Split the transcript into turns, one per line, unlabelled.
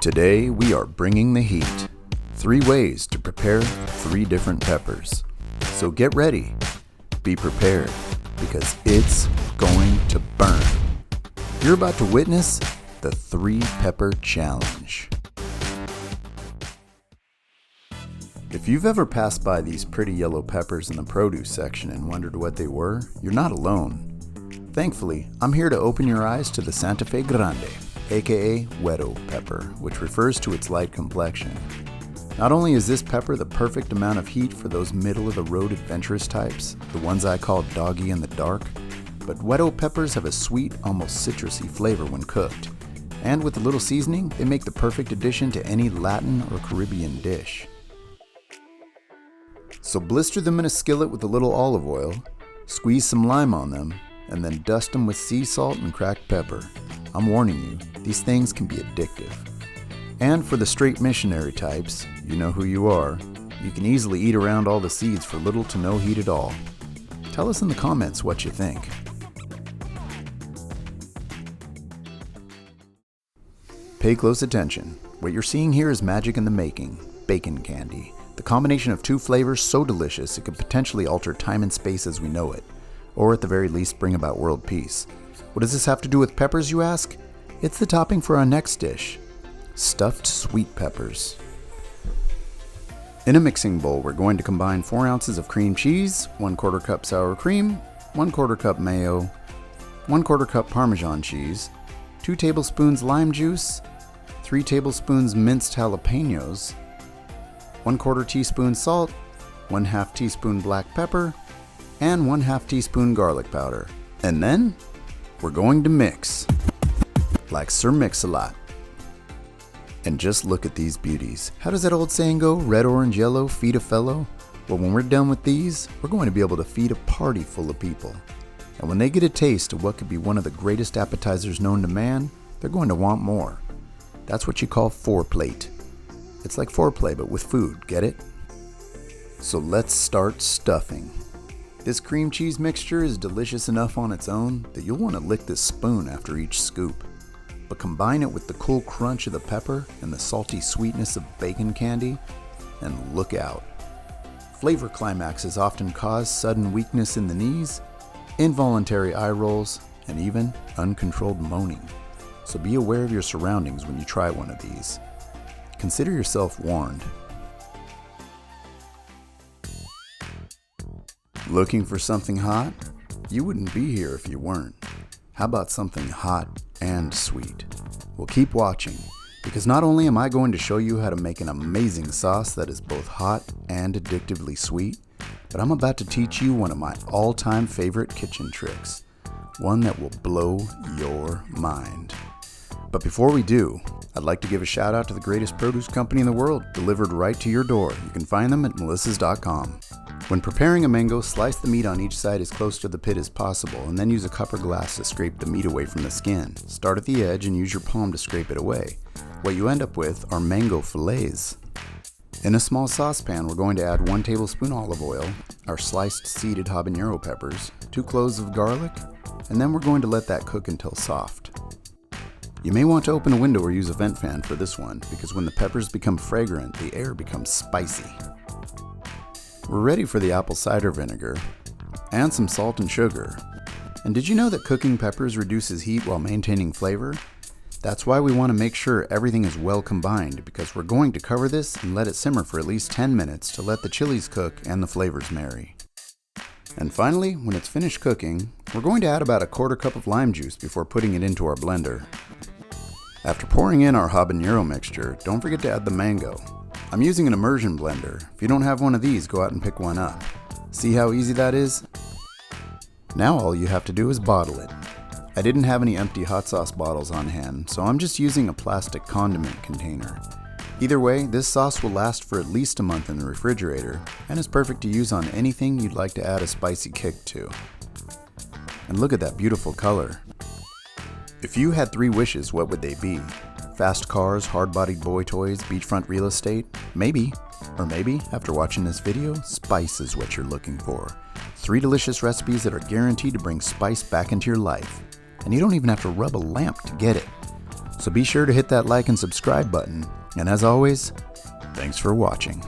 Today we are bringing the heat. 3 ways to prepare 3 different peppers. So get ready, be prepared, because it's going to burn. You're about to witness the 3 pepper challenge. If you've ever passed by these pretty yellow peppers in the produce section and wondered what they were, you're not alone. Thankfully, I'm here to open your eyes to the Santa Fe Grande, aka Wedo Pepper, which refers to its light complexion. Not only is this pepper the perfect amount of heat for those middle-of-the-road adventurous types, the ones I call doggy in the dark, but Wedo peppers have a sweet, almost citrusy flavor when cooked. And with a little seasoning, they make the perfect addition to any Latin or Caribbean dish. So blister them in a skillet with a little olive oil, squeeze some lime on them, and then dust them with sea salt and cracked pepper. I'm warning you, these things can be addictive. And for the straight missionary types, you know who you are, you can easily eat around all the seeds for little to no heat at all. Tell us in the comments what you think. Pay close attention. What you're seeing here is magic in the making, bacon candy. The combination of 2 flavors so delicious it could potentially alter time and space as we know it, or at the very least bring about world peace. What does this have to do with peppers, you ask? It's the topping for our next dish, stuffed sweet peppers. In a mixing bowl, we're going to combine 4 ounces of cream cheese, 1/4 cup sour cream, 1/4 cup mayo, 1/4 cup Parmesan cheese, 2 tablespoons lime juice, 3 tablespoons minced jalapenos, 1/4 teaspoon salt, 1/2 teaspoon black pepper, and 1/2 teaspoon garlic powder. And then, we're going to mix, like Sir Mix-a-Lot. And just look at these beauties. How does that old saying go? Red, orange, yellow, feed a fellow? Well, when we're done with these, we're going to be able to feed a party full of people. And when they get a taste of what could be one of the greatest appetizers known to man, they're going to want more. That's what you call foreplate. It's like foreplay, but with food, get it? So let's start stuffing. This cream cheese mixture is delicious enough on its own that you'll want to lick this spoon after each scoop. But combine it with the cool crunch of the pepper and the salty sweetness of bacon candy, and look out. Flavor climaxes often cause sudden weakness in the knees, involuntary eye rolls, and even uncontrolled moaning. So be aware of your surroundings when you try one of these. Consider yourself warned. Looking for something hot? You wouldn't be here if you weren't. How about something hot and sweet? Well, keep watching, because not only am I going to show you how to make an amazing sauce that is both hot and addictively sweet, but I'm about to teach you one of my all-time favorite kitchen tricks, one that will blow your mind. But before we do, I'd like to give a shout out to the greatest produce company in the world, delivered right to your door. You can find them at melissas.com. When preparing a mango, slice the meat on each side as close to the pit as possible, and then use a cup or glass to scrape the meat away from the skin. Start at the edge and use your palm to scrape it away. What you end up with are mango fillets. In a small saucepan, we're going to add 1 tablespoon olive oil, our sliced seeded habanero peppers, 2 cloves of garlic, and then we're going to let that cook until soft. You may want to open a window or use a vent fan for this one, because when the peppers become fragrant, the air becomes spicy. We're ready for the apple cider vinegar, and some salt and sugar. And did you know that cooking peppers reduces heat while maintaining flavor? That's why we want to make sure everything is well combined, because we're going to cover this and let it simmer for at least 10 minutes to let the chilies cook and the flavors marry. And finally, when it's finished cooking, we're going to add about 1/4 cup of lime juice before putting it into our blender. After pouring in our habanero mixture, don't forget to add the mango. I'm using an immersion blender. If you don't have one of these, go out and pick one up. See how easy that is? Now all you have to do is bottle it. I didn't have any empty hot sauce bottles on hand, so I'm just using a plastic condiment container. Either way, this sauce will last for at least a month in the refrigerator, and is perfect to use on anything you'd like to add a spicy kick to. And look at that beautiful color. If you had 3 wishes, what would they be? Fast cars, hard-bodied boy toys, beachfront real estate? Maybe. Or maybe, after watching this video, spice is what you're looking for. 3 delicious recipes that are guaranteed to bring spice back into your life. And you don't even have to rub a lamp to get it. So be sure to hit that like and subscribe button. And as always, thanks for watching.